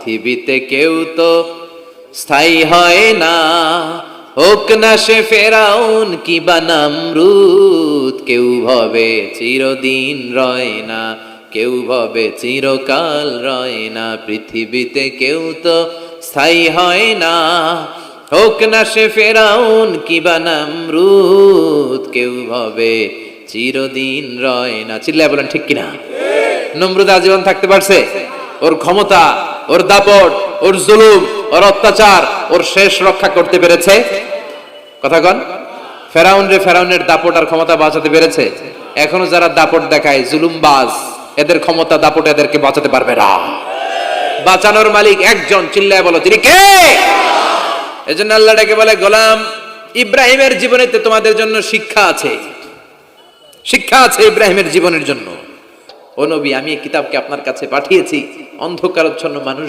পৃথিবীতে কেউ তো স্থায়ী হয় না, হোক না সে ফেরাউন কিবা নমরুদ, কেউ ভবে চিরদিন রয় না, কেউ ভবে চিরকাল রয় না। পৃথিবীতে কেউ তো স্থায়ী হয় না, হোক না সে ফেরাউন কিবা নমরুদ, কেউ ভবে চিরদিন রয় না। চিল্লায় বলেন ঠিক কিনা? নমরুদ আজীবন থাকতে পারছে? ওর ক্ষমতা, ওর দাপট, ওর জুলুম, ওর অত্যাচার, ওর শেষ রক্ষা করতে পেরেছে? কথা কন। ফেরাউনের দাপট আর ক্ষমতা বাঁচাতে পেরেছে? এখনো যারা দাপট দেখায়, জুলুমবাজ, এদের ক্ষমতা দাপট এদেরকে বাঁচাতে পারবে না। বাঁচানোর মালিক একজন, চিল্লায় বলো তিনি কে? এজন্য আল্লাহ ডেকে বলে, গোলাম ইব্রাহিমের জীবনেতে তোমাদের জন্য শিক্ষা আছে, শিক্ষা আছে ইব্রাহিমের জীবনের জন্য। ও নবী, আমি এই কিতাবকে আপনার কাছে পাঠিয়েছি অন্ধকারাচ্ছন্ন মানুষ